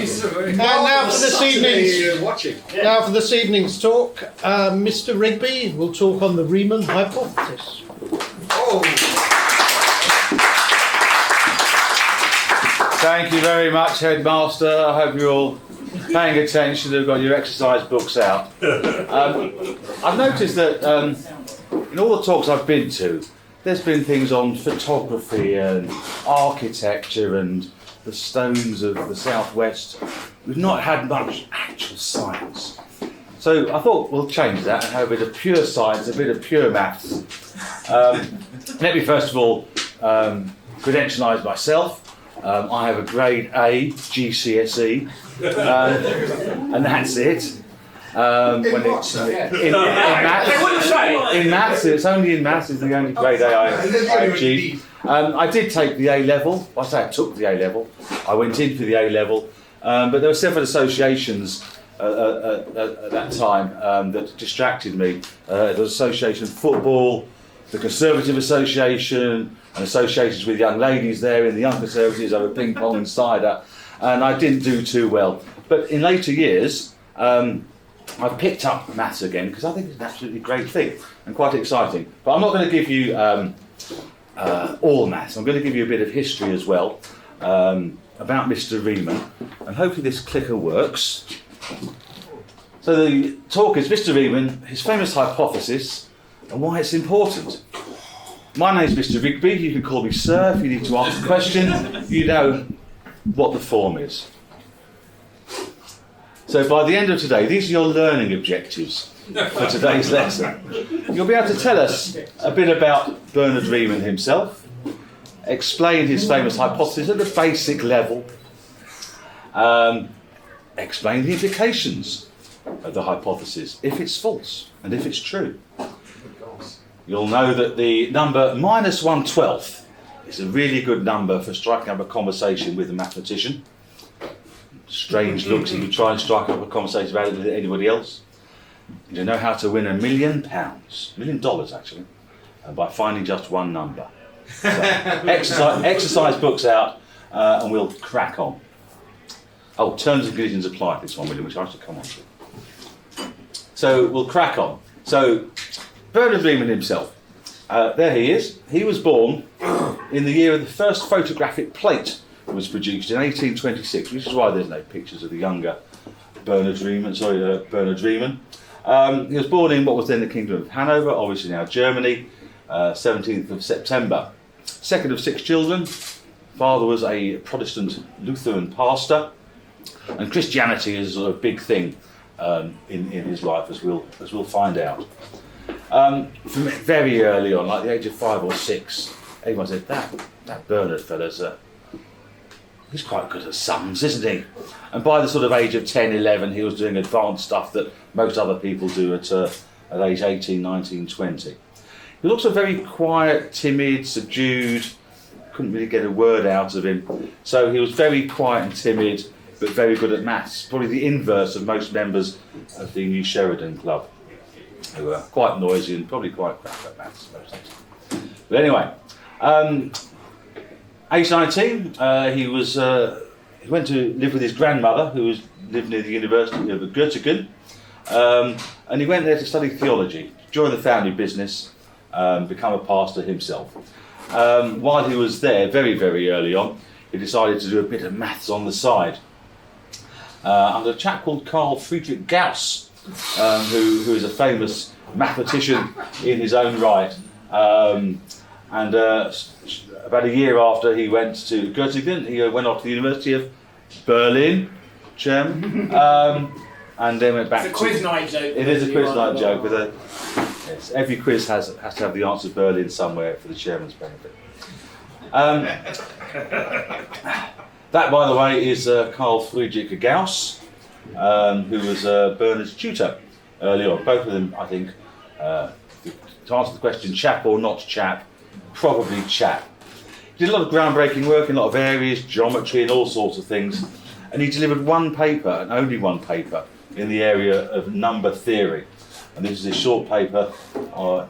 Now for this evening's talk, Mr. Rigby will talk on the Riemann hypothesis. Thank you very much, Headmaster. I hope you're all paying attention. You've got your exercise books out. I've noticed that in all the talks I've been to, there's been things on photography and architecture and the stones of the southwest. We've not had much actual science. So I thought we'll change that and have a bit of pure science, a bit of pure maths. Let me first of all credentialise myself. I have a grade A GCSE, and that's it. In maths, it's only in maths is the only grade A I achieved. I did take the A level. I say I took the A level. I went in for the A level, but there were several associations at that time that distracted me. There was Association Football, the Conservative Association, and associations with young ladies there in the Young Conservatives over ping pong and cider, and I didn't do too well. But in later years, I've picked up maths again because I think it's an absolutely great thing and quite exciting. But I'm not going to give you all maths. I'm going to give you a bit of history as well about Mr. Riemann, and hopefully this clicker works. So the talk is Mr. Riemann, his famous hypothesis, and why it's important. My name's Mr. Rigby. You can call me Sir if you need to ask a question. You know what the form is. So by the end of today, these are your learning objectives for today's lesson. You'll be able to tell us a bit about Bernard Riemann himself, explain his famous hypothesis at the basic level, explain the implications of the hypothesis, if it's false and if it's true. You'll know that the number -1/12 is a really good number for striking up a conversation with a mathematician. Strange looks if you try and strike up a conversation about it with anybody else. You know how to win £1 million, $1 million actually, by finding just one number. So, exercise books out, and we'll crack on. Oh, terms and conditions apply to this one, which I have to come on to. So we'll crack on. So Bernard Riemann himself, there he is. He was born in the year of the first photographic plate was produced in 1826, which is why there's no pictures of the younger Bernard Riemann. He was born in what was then the Kingdom of Hanover, obviously now Germany, 17th of September. Second of 6 children. Father was a Protestant Lutheran pastor, and Christianity is a sort of big thing in his life, as we'll find out. From very early on, like the age of 5 or 6, everyone said, that Bernard fella's he's quite good at sums, isn't he? And by the sort of age of 10, 11, he was doing advanced stuff that most other people do at age 18, 19, 20. He was also very quiet, timid, subdued, couldn't really get a word out of him. So he was very quiet and timid, but very good at maths, probably the inverse of most members of the new Sheridan club, who were quite noisy and probably quite crap at maths most of the time. But anyway, age 19, he went to live with his grandmother, who lived near the University of Göttingen, and he went there to study theology, join the family business, become a pastor himself. While he was there, very, very early on, he decided to do a bit of maths on the side, under a chap called Carl Friedrich Gauss, who is a famous mathematician in his own right. And about a year after he went to Göttingen, he went off to the University of Berlin, German, and then went back. It's a quiz night joke. It is a quiz night joke. Yes, every quiz has to have the answer Berlin somewhere for the chairman's benefit. That, by the way, is Carl Friedrich Gauss, who was Bernard's tutor early on. Both of them, I think, to answer the question, chap or not chap, probably chap. He did a lot of groundbreaking work in a lot of areas, geometry and all sorts of things, and he delivered one paper, and only one paper, in the area of number theory. And this is a short paper,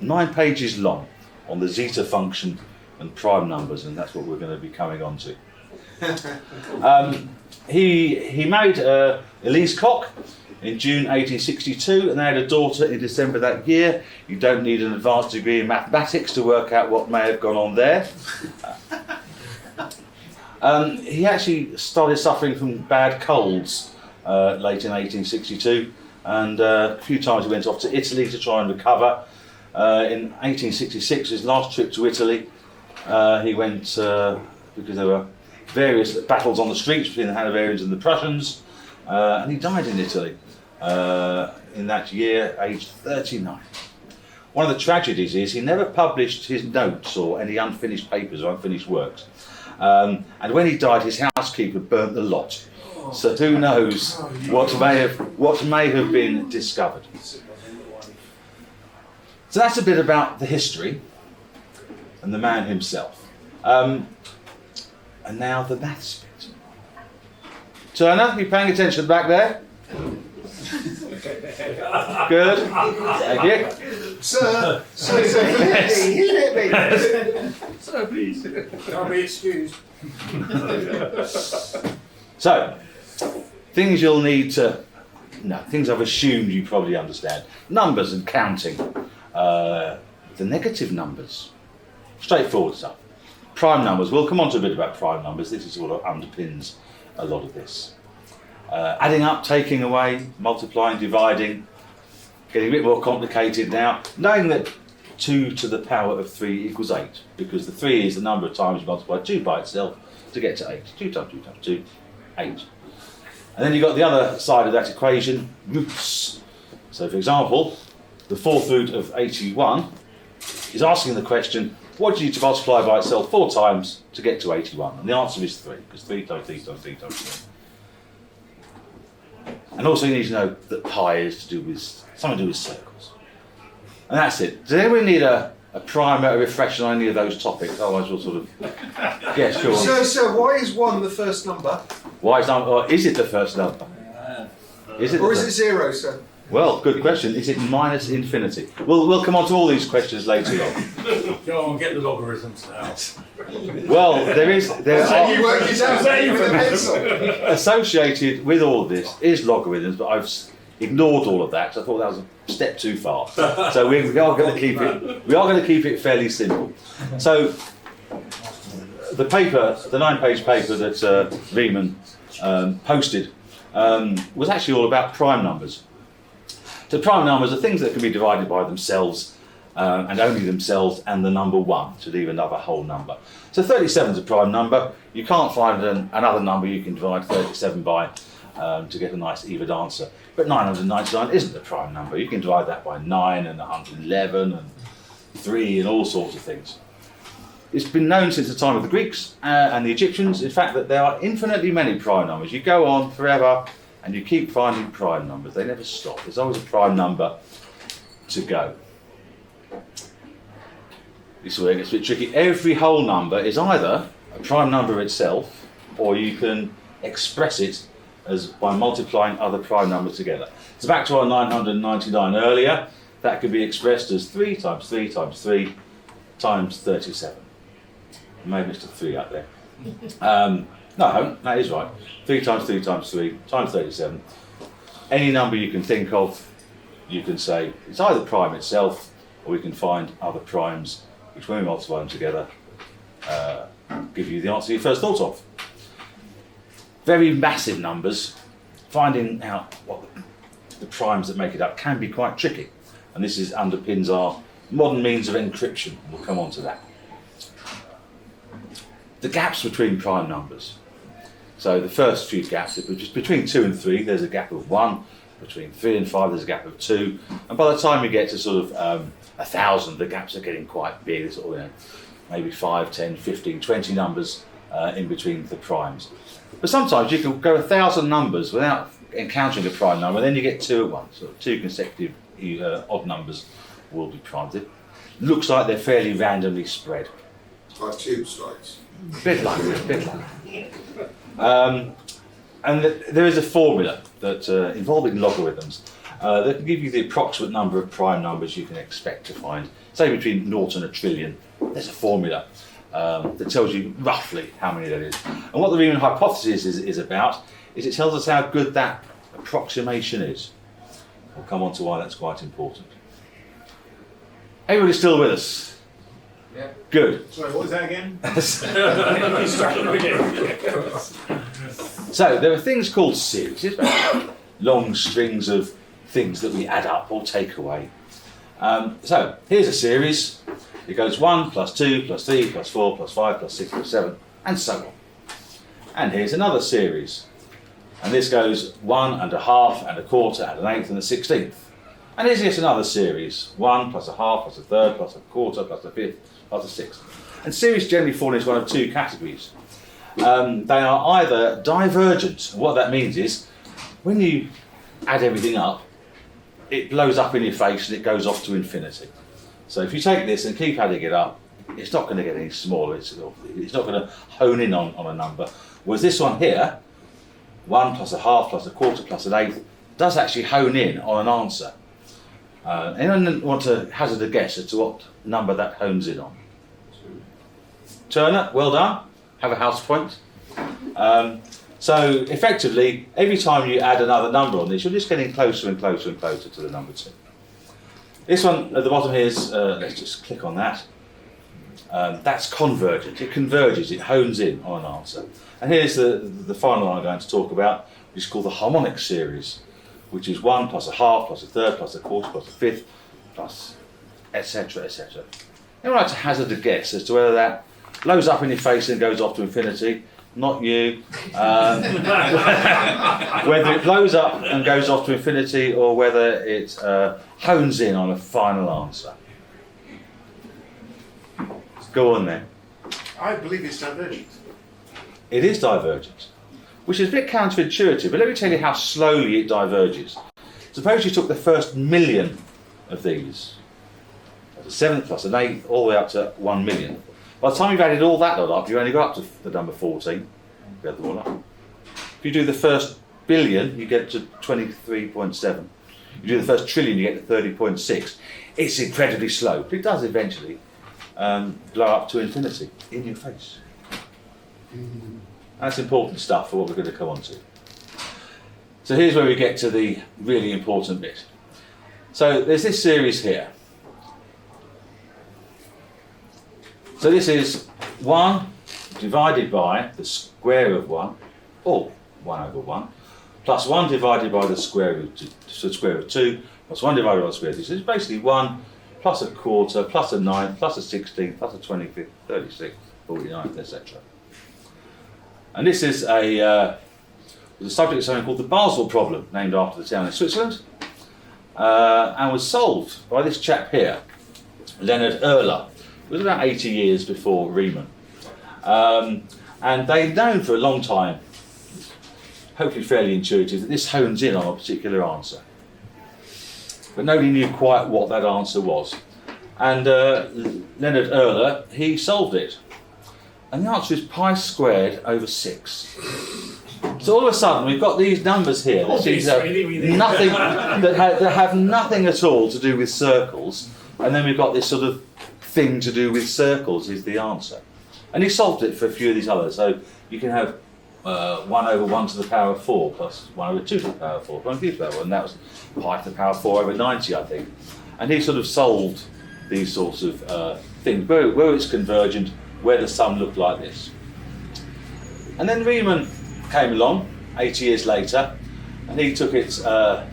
9 pages long, on the Zeta function and prime numbers, and that's what we're going to be coming on to. he married Elise Koch in June 1862, and they had a daughter in December that year. You don't need an advanced degree in mathematics to work out what may have gone on there. He actually started suffering from bad colds late in 1862, and a few times he went off to Italy to try and recover. In 1866, his last trip to Italy, he went because there were various battles on the streets between the Hanoverians and the Prussians, and he died in Italy in that year, aged 39. One of the tragedies is he never published his notes or any unfinished papers or unfinished works. And when he died, his housekeeper burnt the lot. So who knows what may have been discovered. So that's a bit about the history and the man himself. And now the maths bit. Turner, you paying attention back there? Good. Thank you. Sir, he hit me. Sir, please. I'll be excused. So, things you'll need to know, things I've assumed you probably understand. Numbers and counting. The negative numbers. Straightforward stuff. Prime numbers. We'll come on to a bit about prime numbers. This is what underpins a lot of this. Adding up, taking away, multiplying, dividing. Getting a bit more complicated now. Knowing that 2 to the power of 3 equals 8, because the 3 is the number of times you multiply 2 by itself to get to 8. 2 times 2 times 2, 8. And then you've got the other side of that equation, roots. So for example, the fourth root of 81 is asking the question, what do you need to multiply by itself 4 times to get to 81? And the answer is 3, because 3 times 3 times 3 times 3. And also you need to know that pi is something to do with circles. And that's it. Does anyone need a primer, a refresher on any of those topics? Otherwise we'll sort of guess. Sure. So why is 1 the first number? Why is it the first number? Is it? Or is it 0, sir? Well, good question. Is it minus infinity? We'll come on to all these questions later on. Go on, get the logarithms now. Well, there You work it out with a pencil. associated with all of this is logarithms, but I've ignored all of that. So I thought that was a step too far. So we are going to keep it. We are going to keep it fairly simple. So the paper, the 9-page paper that Riemann posted, was actually all about prime numbers. So prime numbers are things that can be divided by themselves and only themselves and the number 1 to leave another whole number. So 37 is a prime number. You can't find another number you can divide 37 by to get a nice even answer. But 999 isn't a prime number. You can divide that by 9 and 111 and 3 and all sorts of things. It's been known since the time of the Greeks and the Egyptians, in fact, that there are infinitely many prime numbers. You go on forever and you keep finding prime numbers. They never stop. There's always a prime number to go. This is where it gets a bit tricky. Every whole number is either a prime number itself, or you can express it as by multiplying other prime numbers together. So back to our 999 earlier, that could be expressed as 3 times 3 times 3 times 37. Maybe it's a 3 out there. No, that is right. 3 times 3 times 3 times 37. Any number you can think of, you can say it's either prime itself, or we can find other primes, which when we multiply them together, give you the answer you first thought of. Very massive numbers, finding out what the primes that make it up can be quite tricky. And this underpins our modern means of encryption. We'll come on to that. The gaps between prime numbers. So the first few gaps, between 2 and 3, there's a gap of 1. Between 3 and 5, there's a gap of 2. And by the time you get to sort of 1,000, the gaps are getting quite big. There's sort of, maybe 5, 10, 15, 20 numbers in between the primes. But sometimes you can go 1,000 numbers without encountering a prime number, and then you get 2 at once. So 2 consecutive odd numbers will be primed. It looks like they're fairly randomly spread. Like tube strikes. Bit like and there is a formula that involving logarithms that can give you the approximate number of prime numbers you can expect to find. Say between 0 and 1 trillion, there's a formula that tells you roughly how many that is. And what the Riemann hypothesis is about is it tells us how good that approximation is. We'll come on to why that's quite important. Everybody still with us? Yeah. Good. Sorry, what was that again? So there are things called series, long strings of things that we add up or take away. So here's a series. It goes 1 plus 2 plus 3 plus 4 plus 5 plus 6 plus 7 and so on. And here's another series. And this goes 1 and a half and a quarter and an eighth and a 16th. And here's yet another series. 1 plus a half plus a third plus a quarter plus a fifth plus a sixth. And series generally fall into one of two categories. They are either divergent. What that means is when you add everything up, it blows up in your face and it goes off to infinity. So if you take this and keep adding it up, it's not going to get any smaller. It's not going to hone in on a number. Whereas this one here, 1 plus a half plus a quarter plus an eighth, does actually hone in on an answer. Anyone want to hazard a guess as to what number that hones in on? Turner, well done. Have a house point. So effectively, every time you add another number on this, you're just getting closer and closer and closer to the number 2. This one at the bottom here is, let's just click on that. That's convergent. It converges, it hones in on an answer. And here's the final one I'm going to talk about, which is called the harmonic series, which is 1 plus a half plus a third plus a quarter plus a fifth plus etc. etc. Anyone like to hazard a guess as to whether that blows up in your face and goes off to infinity? Not you. Whether it blows up and goes off to infinity or whether it hones in on a final answer. Go on then. I believe it's divergent. It is divergent, which is a bit counterintuitive, but let me tell you how slowly it diverges. Suppose you took the first million of these, a seventh plus an eighth, all the way up to 1 million. By the time you've added all that lot up, you only got up to the number 14. You add them all up. If you do the first billion, you get to 23.7. You do the first trillion, you get to 30.6. It's incredibly slow, but it does eventually blow up to infinity in your face. That's important stuff for what we're going to come on to. So here's where we get to the really important bit. So there's this series here. So this is 1 divided by the square of 1, or 1 over 1, plus 1 divided by the square root of 2, plus 1 divided by the square root of 2. So it's basically 1 plus a quarter, plus a ninth, plus a 16th, plus a 25th, 36th, 49th, etc. And this is the subject of something called the Basel Problem, named after the town in Switzerland, and was solved by this chap here, Leonhard Euler. It was about 80 years before Riemann. And they'd known for a long time, hopefully fairly intuitive, that this hones in on a particular answer. But nobody knew quite what that answer was. And Leonhard Euler, he solved it. And the answer is pi squared over 6. So all of a sudden we've got these numbers here that seem to have nothing, that have nothing at all to do with circles, and then we've got this sort of thing to do with circles is the answer. And he solved it for a few of these others. So you can have 1 over 1 to the power of 4 plus 1 over 2 to the power of 4 plus 1 to the power of 1, and that was pi to the power of 4 over 90, I think. And he sort of solved these sorts of things, where it's convergent, where the sum looked like this. And then Riemann came along 80 years later, and he took it up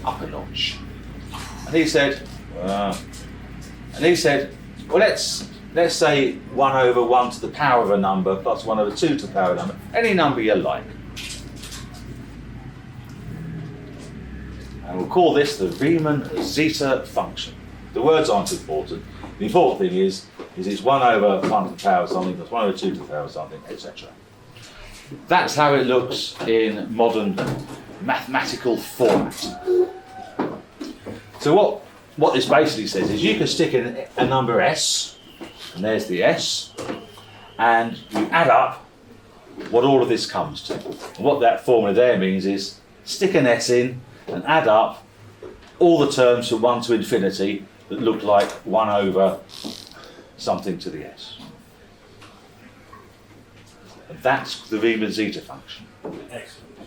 a notch. And he said, well, let's say 1 over 1 to the power of a number plus 1 over 2 to the power of a number, any number you like. And we'll call this the Riemann Zeta function. The words aren't important. The important thing is it's 1 over 1 to the power of something plus 1 over 2 to the power of something, etc. That's how it looks in modern mathematical format. So what this basically says is you can stick in a number s, and there's the s, and you add up what all of this comes to. And what that formula there means is stick an s in and add up all the terms from 1 to infinity that look like 1 over something to the s. And that's the Riemann zeta function. Excellent.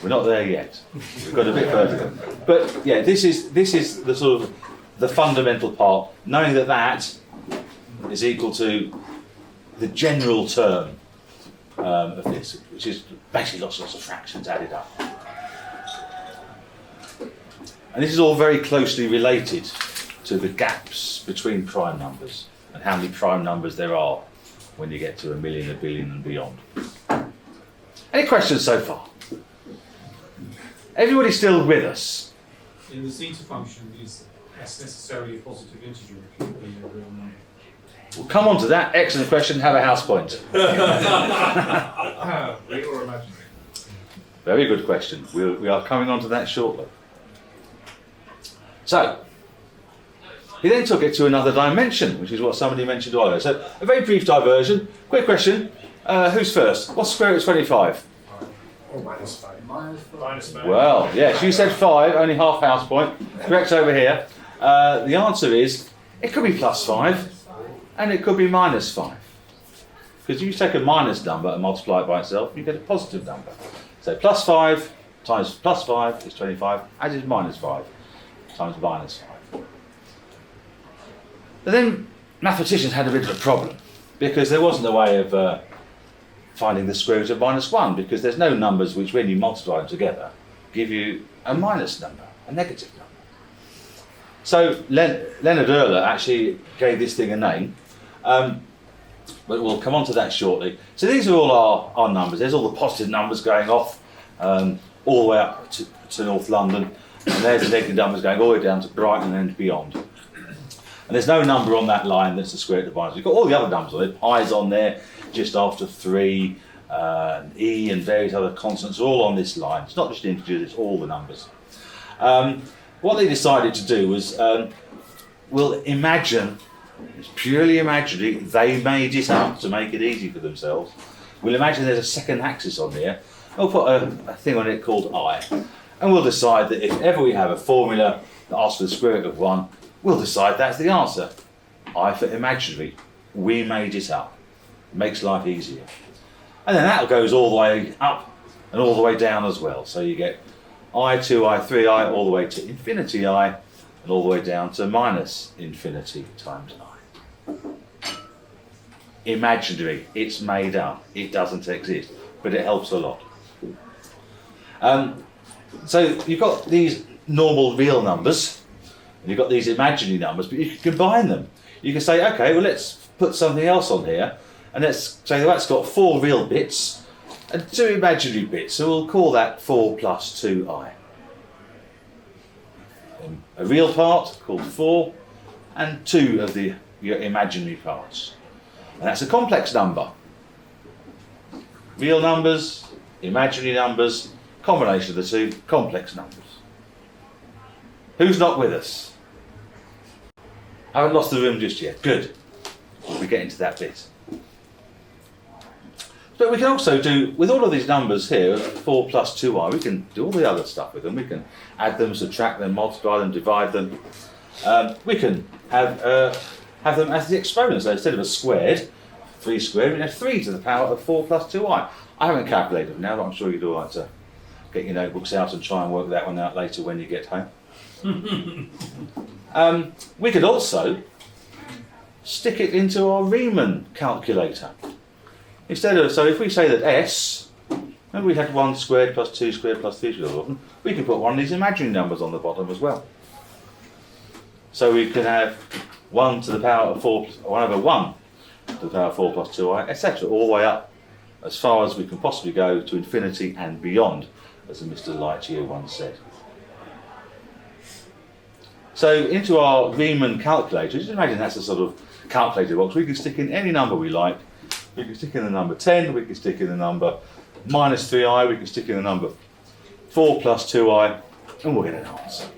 We're not there yet. We've got a bit further to go. But yeah, this is the sort of the fundamental part, knowing that that is equal to the general term of this, which is basically lots of fractions added up. And this is all very closely related to the gaps between prime numbers and how many prime numbers there are when you get to a million, a billion and beyond. Any questions so far? Everybody still with us? In the Zeta function, is S necessarily a positive integer? It could be a real number. We'll come on to that. Excellent question. Have a house point. Real or imaginary? Very good question. We are coming on to that shortly. So, he then took it to another dimension, which is what somebody mentioned earlier. So, a very brief diversion. Quick question. Who's first? What's the square root of 25? Or minus 5. Minus 5. Well, yes, you said 5, only half house point. Correct over here. The answer is, it could be plus 5, and it could be minus 5. Because if you take a minus number and multiply it by itself, you get a positive number. So plus 5 times plus 5 is 25, as is minus 5 times minus 5. But then mathematicians had a bit of a problem, because there wasn't a way of finding the square root of minus 1, because there's no numbers which, when you multiply them together, give you a minus number, a negative number. So Leonard Euler actually gave this thing a name, but we'll come on to that shortly. So these are all our numbers. There's all the positive numbers going off all the way up to North London, and there's the negative numbers going all the way down to Brighton and beyond. And there's no number on that line that's the square root of minus. You've got all the other numbers on it. Pi's on there, just after 3, E and various other constants are all on this line. It's not just integers, it's all the numbers. What they decided to do was, we'll imagine, it's purely imaginary, they made it up to make it easy for themselves. We'll imagine there's a second axis on here. We'll put a thing on it called I. And we'll decide that if ever we have a formula that asks for the square root of 1, we'll decide that's the answer. I for imaginary. We made it up. Makes life easier. And then that goes all the way up and all the way down as well. So you get I, 2i, 3i, all the way to infinity I, and all the way down to minus infinity times I. Imaginary. It's made up. It doesn't exist. But it helps a lot. So you've got these normal real numbers, and you've got these imaginary numbers, but you can combine them. You can say, okay, well, let's put something else on here, and let's say that's got 4 real bits and 2 imaginary bits, so we'll call that 4 plus 2i. A real part called 4, and 2 of your imaginary parts. And that's a complex number. Real numbers, imaginary numbers, combination of the two, complex numbers. Who's not with us? I haven't lost the room just yet. Good. We'll be getting to that bit. But we can also do, with all of these numbers here, 4 plus 2i, we can do all the other stuff with them. We can add them, subtract them, multiply them, divide them. We can have them as the exponents. So instead of a squared, 3 squared, we can have 3 to the power of 4 plus 2i. I haven't calculated them now, but I'm sure you'd all like to get your notebooks out and try and work that one out later when you get home. We could also stick it into our Riemann calculator. Instead of, so if we say that S, and we had 1 squared plus 2 squared plus 3 squared, we can put one of these imaginary numbers on the bottom as well. So we could have 1 to the power of 4, 1 over 1 to the power of 4 plus 2i, etc., all the way up as far as we can possibly go to infinity and beyond, as Mr. Lightyear once said. So into our Riemann calculator, just imagine that's a sort of calculator box. We can stick in any number we like. We can stick in the number 10, we can stick in the number minus 3i, we can stick in the number 4 plus 2i, and we'll get an answer.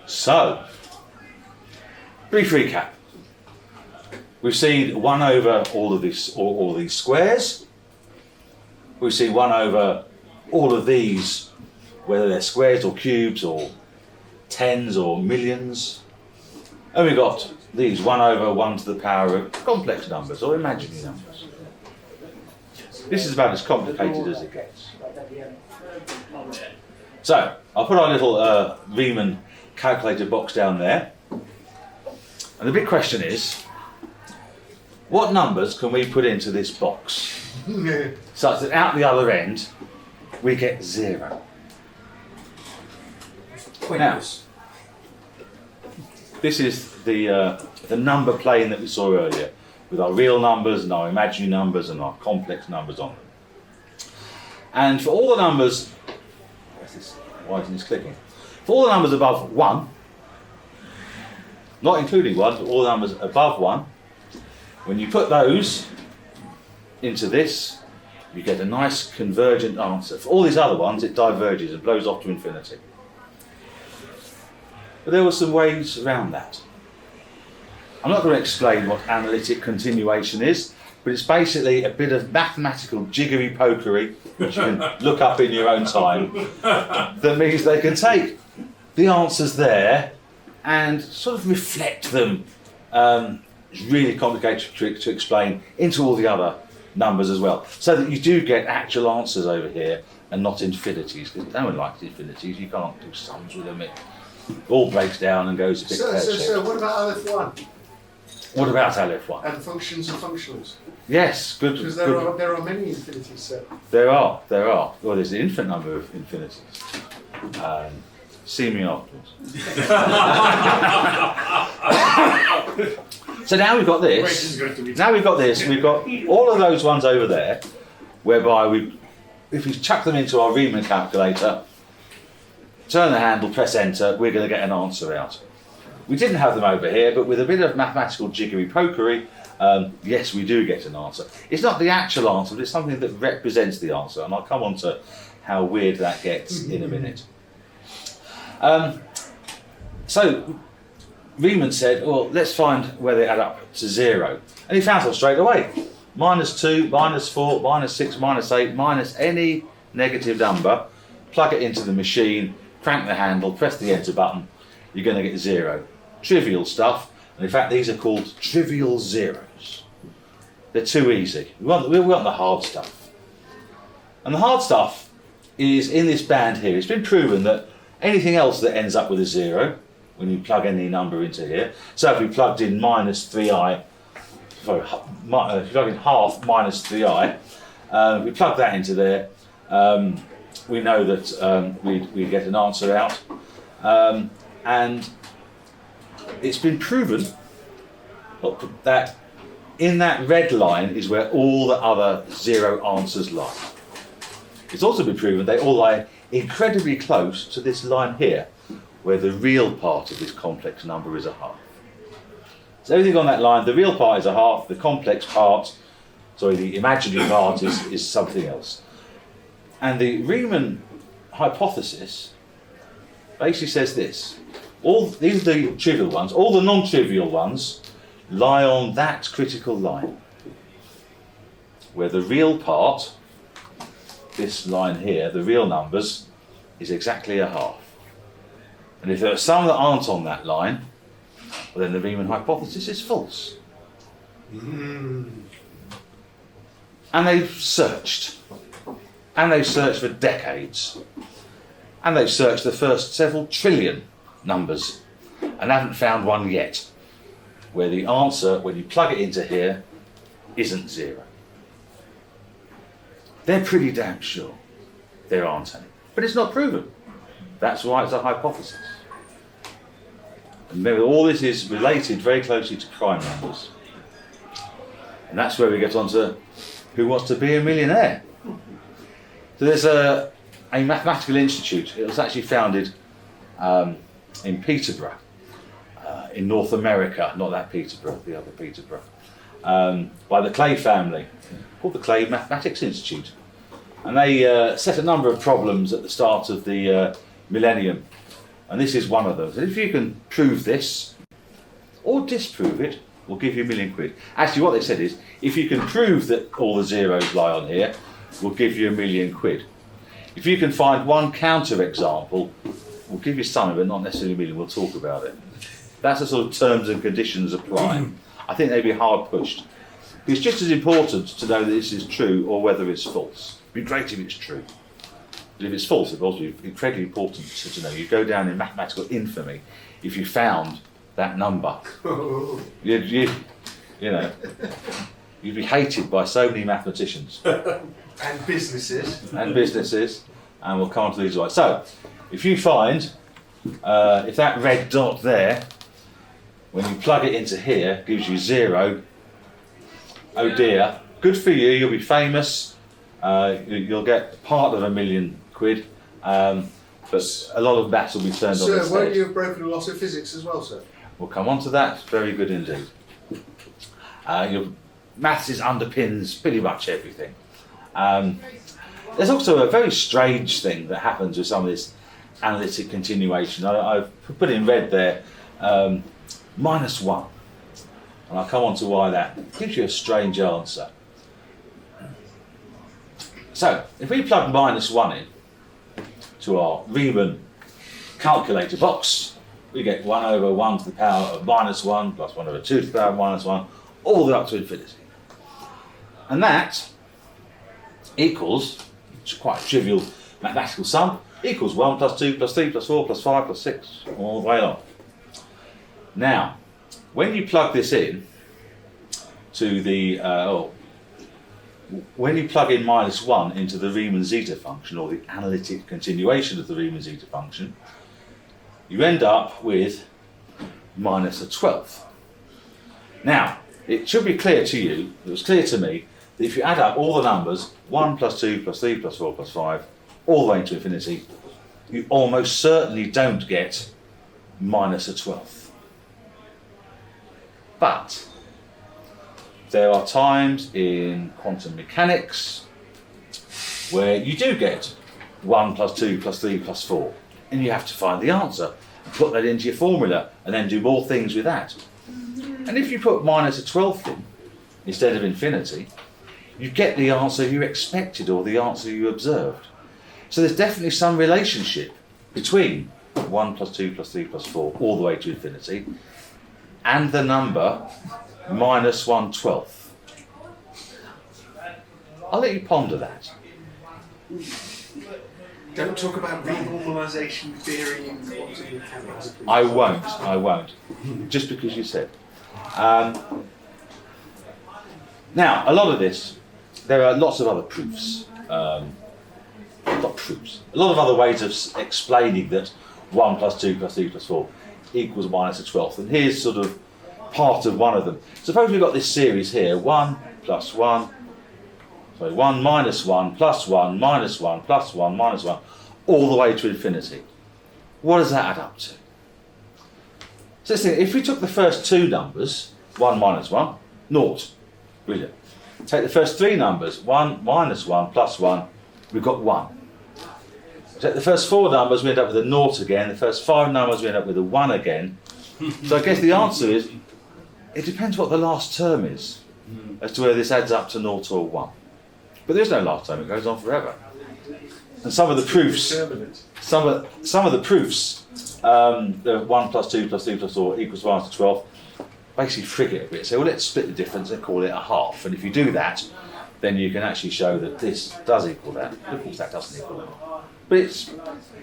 So, brief recap. We've seen 1 over all of these squares. We see 1 over all of these, whether they're squares or cubes or tens or millions. And we've got these 1 over 1 to the power of complex numbers or imaginary numbers. This is about as complicated as it gets. So, I'll put our little Riemann calculator box down there. And the big question is, what numbers can we put into this box such that out the other end we get 0? Now, this is the number plane that we saw earlier, with our real numbers and our imaginary numbers and our complex numbers on them. And for all the numbers, why isn't this clicking? For all the numbers above 1, not including 1, but all the numbers above 1, when you put those into this, you get a nice convergent answer. For all these other ones, it diverges and blows off to infinity. But there were some ways around that. I'm not going to explain what analytic continuation is, but it's basically a bit of mathematical jiggery-pokery, which you can look up in your own time, that means they can take the answers there and sort of reflect them. It's really complicated to explain into all the other numbers as well, so that you do get actual answers over here and not infinities, because no one likes infinities. You can't do sums with them. It all breaks down and goes a bit pear-shaped. So what about Aleph 1? What about Aleph 1? And functions and functionals? Yes, good. Because Good. there are many infinities set. There are. Well, there's an infinite number of infinities. See me afterwards. So now we've got this. Now we've got this. We've got all of those ones over there, whereby if we chuck them into our Riemann calculator, turn the handle, press enter, we're going to get an answer out. We didn't have them over here, but with a bit of mathematical jiggery-pokery, yes, we do get an answer. It's not the actual answer, but it's something that represents the answer, and I'll come on to how weird that gets in a minute. So Riemann said, well, let's find where they add up to 0. And he found them straight away. -2, -4, -6, -8, minus any negative number, plug it into the machine, crank the handle, press the enter button, you're going to get 0. Trivial stuff, and in fact these are called trivial zeros. They're too easy. We want the hard stuff. And the hard stuff is in this band here. It's been proven that anything else that ends up with a 0, when you plug any number into here, so if we plugged in -3i, sorry, if you plug in half -3i, we plug that into there, we know that we get an answer out. And it's been proven that in that red line is where all the other 0 answers lie. It's also been proven they all lie incredibly close to this line here, where the real part of this complex number is a half. So everything on that line, the real part is a half, the complex part, sorry, the imaginary part is something else. And the Riemann hypothesis basically says this. These are the trivial ones. All the non-trivial ones lie on that critical line, where the real part, this line here, the real numbers, is exactly a half. And if there are some that aren't on that line, well, then the Riemann hypothesis is false. And they've searched. And they've searched for decades. And they've searched the first several trillion numbers and haven't found one yet where the answer, when you plug it into here, isn't 0. They're pretty damn sure there aren't any. But it's not proven. That's why it's a hypothesis. And remember, all this is related very closely to prime numbers. And that's where we get on to who wants to be a millionaire. So there's a mathematical institute. It was actually founded in Peterborough, in North America, not that Peterborough, the other Peterborough, by the Clay family, called the Clay Mathematics Institute. And they set a number of problems at the start of the millennium, and this is one of those. And if you can prove this, or disprove it, we'll give you £1 million. Actually, what they said is, if you can prove that all the zeros lie on here, we'll give you £1 million. If you can find one counter-example, we'll give you some of it, not necessarily $1 million, we'll talk about it. That's the sort of terms and conditions apply. I think they'd be hard pushed. It's just as important to know that this is true or whether it's false. It'd be great if it's true. But if it's false, it'd also be incredibly important to know. You go down in mathematical infamy if you found that number. You know, you'd be hated by so many mathematicians. And businesses. And we'll come on to these right. So, if you find, if that red dot there, when you plug it into here, gives you 0, oh dear, good for you, you'll be famous, you'll get part of £1,000,000, but a lot of maths will be turned on its Sir, won't head. you have broken a lot of physics as well, sir? We'll come on to that, very good indeed. Maths underpins pretty much everything. There's also a very strange thing that happens with some of this analytic continuation. I've put in red there, -1. And I'll come on to why that gives you a strange answer. So, if we plug -1 in to our Riemann calculator box, we get 1 over 1 to the power of -1 plus 1 over 2 to the power of -1, all the way up to infinity. And that equals, it's quite a trivial mathematical sum, equals 1 plus 2 plus 3 plus 4 plus 5 plus 6, all the way along. Now, when you plug this in to the, when you plug in -1 into the Riemann Zeta function, or the analytic continuation of the Riemann Zeta function, you end up with -12. Now, it should be clear to you, it was clear to me, that if you add up all the numbers, 1 plus 2 plus 3 plus 4 plus 5, all the way to infinity, you almost certainly don't get -12. But there are times in quantum mechanics where you do get 1 plus 2 plus 3 plus 4, and you have to find the answer, and put that into your formula, and then do more things with that. And if you put -12 in instead of infinity, you get the answer you expected, or the answer you observed. So there's definitely some relationship between 1 plus 2 plus 3 plus 4 all the way to infinity and the number -1/12. I'll let you ponder that. Don't talk about renormalization theory in quantum mechanics. I won't. Just because you said. Now, a lot of this, there are lots of other proofs. Not proofs. A lot of other ways of explaining that 1 plus 2 plus 3 plus 4 equals -12. And here's sort of part of one of them. Suppose we've got this series here, 1 plus 1, 1 minus 1 plus 1 minus 1 plus 1 minus 1, all the way to infinity. What does that add up to? So let's think, if we took the first two numbers, 1 minus 1, 0. Brilliant. Take the first three numbers, 1 minus 1 plus 1, we've got 1. Take the first four numbers, we end up with a 0 again. The first five numbers, we end up with a 1 again. So I guess the answer is, it depends what the last term is as to whether this adds up to 0 or 1. But there's no last term, it goes on forever. And some of the proofs, the 1 plus 2 plus 3 plus 4 equals 1 to 12, basically frig it a bit. So well, let's split the difference and call it a half. And if you do that, then you can actually show that this does equal that. Of course, that doesn't equal that. But it's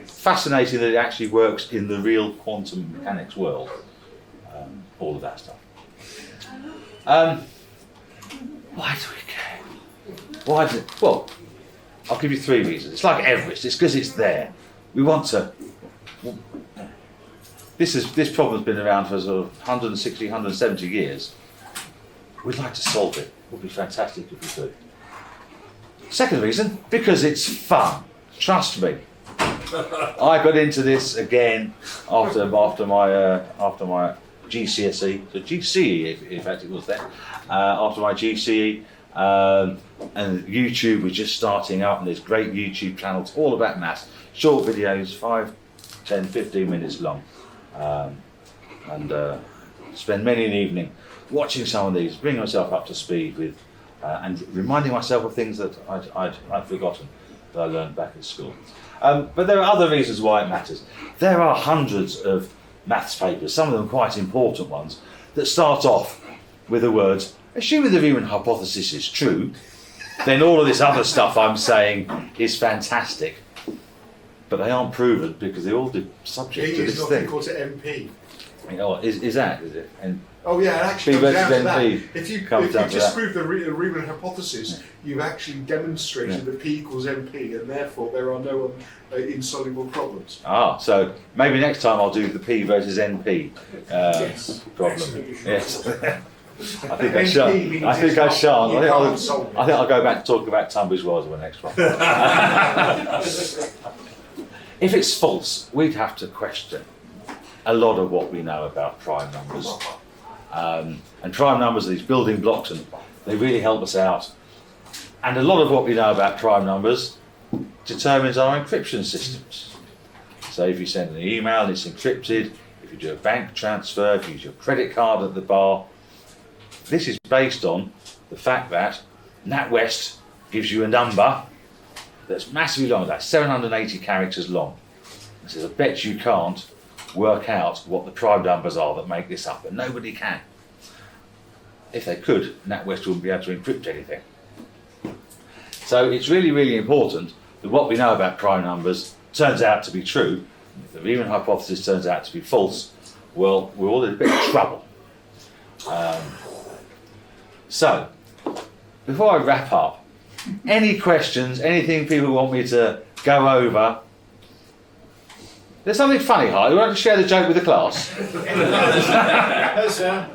fascinating that it actually works in the real quantum mechanics world. All of that stuff. Why do we care? Why do? Well, I'll give you three reasons. It's like Everest. It's because it's there. We want to. This problem's been around for sort of 160, 170 years. We'd like to solve it. It would be fantastic if we could. Second reason, because it's fun. Trust me. I got into this again after my GCSE, so GCE, in fact it was then, after my GCE, and YouTube was just starting up, and there's great YouTube channels all about maths, short videos, 5, 10, 15 minutes long, and spend many an evening watching some of these, bringing myself up to speed with, and reminding myself of things that I'd forgotten that I learned back at school. But there are other reasons why it matters. There are hundreds of maths papers, some of them quite important ones, that start off with the words assuming the Riemann hypothesis is true, then all of this other stuff I'm saying is fantastic. But they aren't proven because they're all subject to this thing. Calls it MP. You know what, is it? And Oh yeah, it actually P comes down versus to that. NP If you comes down to that. disprove the Riemann hypothesis, you've actually demonstrated that P equals MP, and therefore there are no insoluble problems. So maybe next time I'll do the P versus NP problem. Yes. I think I shan't. I think I'll go back to talk about Tunbridge Wells in the next one. If it's false, we'd have to question a lot of what we know about prime numbers. And prime numbers are these building blocks, and they really help us out. And a lot of what we know about prime numbers determines our encryption systems. So if you send an email and it's encrypted, if you do a bank transfer, if you use your credit card at the bar, this is based on the fact that NatWest gives you a number that's massively long, that's 780 characters long. It says, I bet you can't work out what the prime numbers are that make this up, and nobody can. If they could, NatWest wouldn't be able to encrypt anything. So it's really, really important that what we know about prime numbers turns out to be true. If the Riemann hypothesis turns out to be false, well, we're all in a bit of trouble. So, before I wrap up, any questions, anything people want me to go over? There's something funny, Harley. You want to share the joke with the class? No, sir.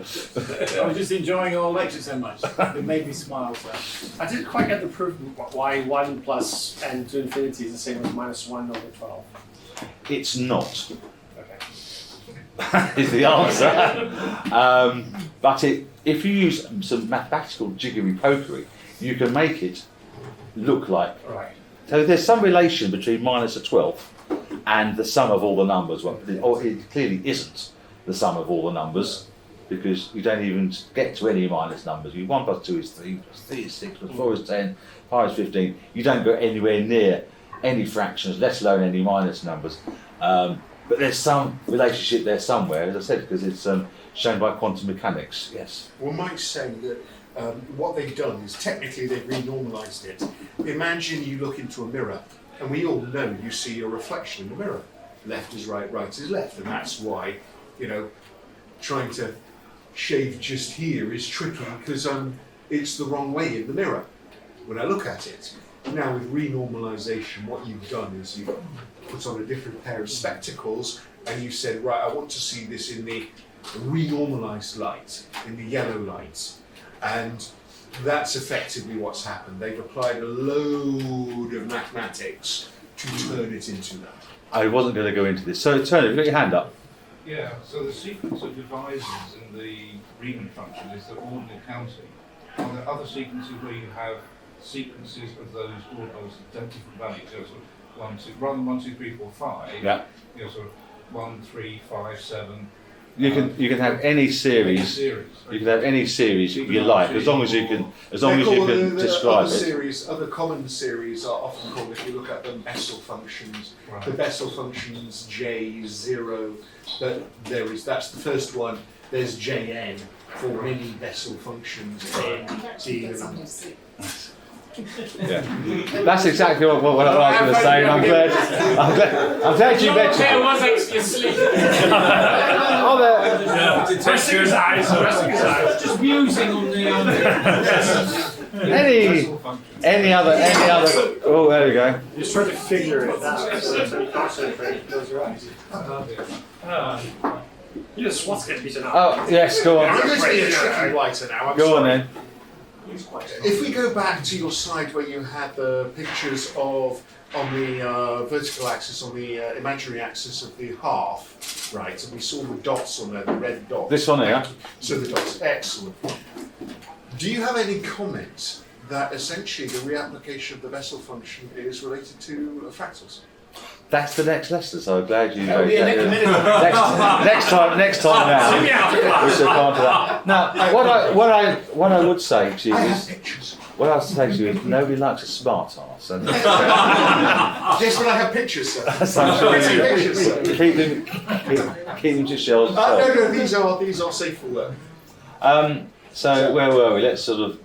I was just enjoying your lecture so much. It made me smile, sir. I didn't quite get the proof of why 1 plus n to infinity is the same as minus 1 over 12. It's not. Okay. Is the answer. But if you use some mathematical jiggery-pokery, you can make it look like. Right. So there's some relation between minus a 12th and the sum of all the numbers. Well, it clearly isn't the sum of all the numbers, because you don't even get to any minus numbers. 1 plus 2 is 3, plus 3 is 6, plus 4 is 10, 5 is 15. You don't go anywhere near any fractions, let alone any minus numbers. But there's some relationship there somewhere, as I said, because it's shown by quantum mechanics. Yes. One might say that what they've done is technically they've renormalised it. Imagine you look into a mirror, and we all know you see your reflection in the mirror. Left is right, right is left, and that's why, trying to shave just here is tricky, because it's the wrong way in the mirror when I look at it. Now with renormalisation, what you've done is you've put on a different pair of spectacles, and you said, right, I want to see this in the renormalised light, in the yellow light. And that's effectively what's happened. They've applied a load of mathematics to turn it into that. I wasn't going to go into this. So, Turner, you've got your hand up. Yeah, so the sequence of divisors in the Riemann function is the ordinal counting. Are there other sequences where you have sequences of those ordinals at different values? So sort of 1, 2, rather than 1, 2, 3, 4, 5. Yeah. Sort of 1, 3, 5, 7. You can have any series. You can have any series you like, as long as you can describe it. Other common series are often called, if you look at them, Basel functions. Right. The Basel functions J0. That's the first one. There's Jn for many Basel functions. N, D, and Yeah. That's exactly what I was going to say, and I'm glad you mentioned it. was actually asleep. Oh, there. Pressing his eyes. Just musing on the. Any other? Oh, there we go. Just trying to figure it out. So you concentrate, close your eyes. You just what's getting beaten up. Oh, yes, go I'm on. going to be a tricky writer now. I'm Go on sorry. then. If we go back to your slide where you had the pictures of, on the vertical axis, on the imaginary axis of the half, right, and we saw the dots on there, the red dots. This one here? So the dots, excellent. Do you have any comment that essentially the reapplication of the Basel function is related to fractals? That's the next lesson, so I'm glad you That'll be a minute. next time now. We shall come on to that. Now, what I would say to you I have is, pictures. what I would say to you is, nobody likes a smart ass. And Yes, but I have pictures, sir. so I'm sure Plenty of you pictures, sir. keep them to yourselves. No, these are safe for work. So where were we? Let's sort of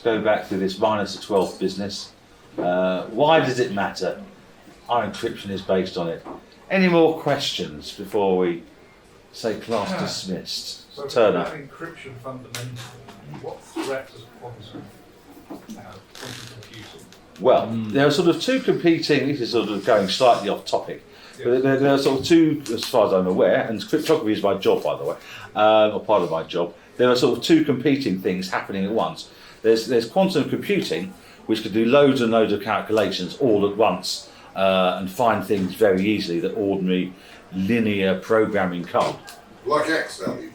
go back to this minus the 12th business. Why does it matter? Our encryption is based on it. Any more questions before we say class dismissed? So Turner. that encryption fundamentally, what threat does quantum have? Quantum computing? Well, there are sort of two competing, this is sort of going slightly off topic, but there are sort of two, as far as I'm aware, and cryptography is my job, by the way, or part of my job, there are sort of two competing things happening at once. There's quantum computing, which can do loads and loads of calculations all at once and find things very easily that ordinary linear programming can't. Like Excel, you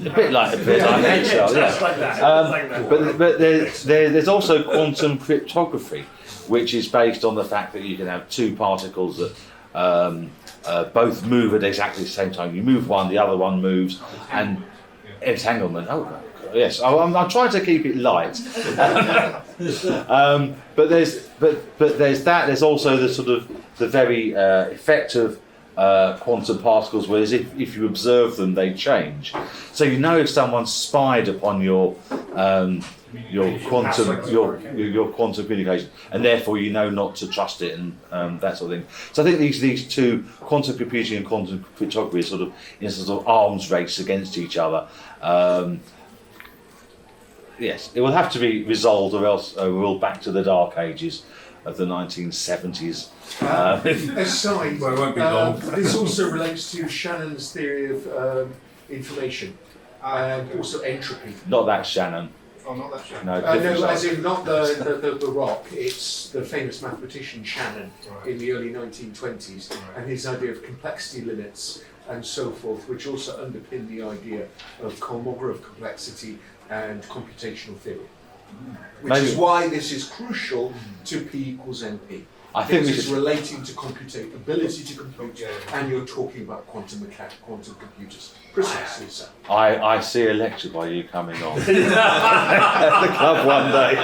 A bit like Excel, yeah. But there's also quantum cryptography, which is based on the fact that you can have two particles that both move at exactly the same time. You move one, the other one moves, and entanglement. Oh, yes. I'm trying to keep it light. But there's that. There's also the sort of the very effect of quantum particles, whereas if you observe them, they change. So you know if someone's spied upon your quantum communication, and therefore you know not to trust it, and that sort of thing. So I think these two, quantum computing and quantum cryptography, are sort of in a sort of arms race against each other. Yes, it will have to be resolved, or else we're all back to the dark ages of the 1970s. Aside, Well, it won't be long. this also relates to Shannon's theory of information and also entropy. Not that Shannon. Oh, not that shit. No, No, different as stuff. in not the rock, it's the famous mathematician Shannon in the early 1920s, and his idea of complexity limits and so forth, which also underpin the idea of Kolmogorov complexity and computational theory. Which Maybe- is why this is crucial to P equals NP. I think we Because it's should. relating to ability to compute, and you're talking about quantum computers. Precisely so. I see a lecture by you coming on at the club one day.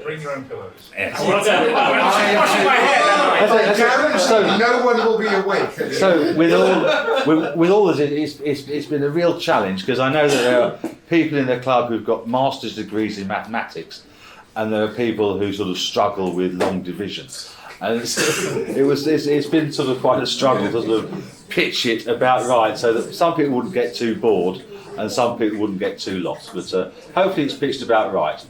Bring your own pillows. Yes. I guarantee So- no one will be awake. So with all this, it's been a real challenge, because I know that there are people in the club who've got master's degrees in mathematics, and there are people who sort of struggle with long division. And it's been sort of quite a struggle to sort of pitch it about right, so that some people wouldn't get too bored and some people wouldn't get too lost. But hopefully it's pitched about right.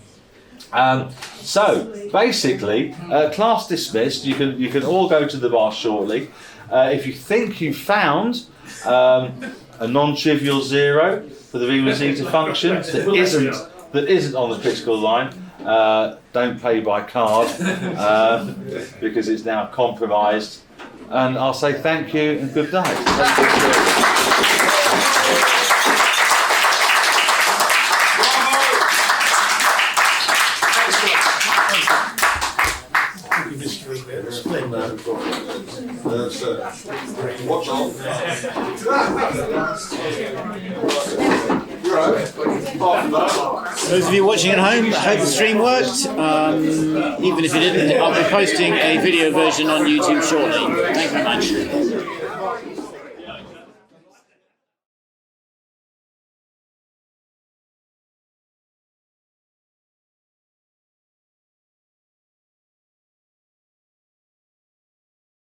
So basically, class dismissed. You can all go to the bar shortly. If you think you found a non-trivial zero for the Riemann Zeta function that isn't on the critical line, don't pay by card because it's now compromised. And I'll say thank you and good night. Explain that. watch on. Those of you watching at home, I hope the stream worked. Even if it didn't, I'll be posting a video version on YouTube shortly. Thank you very much.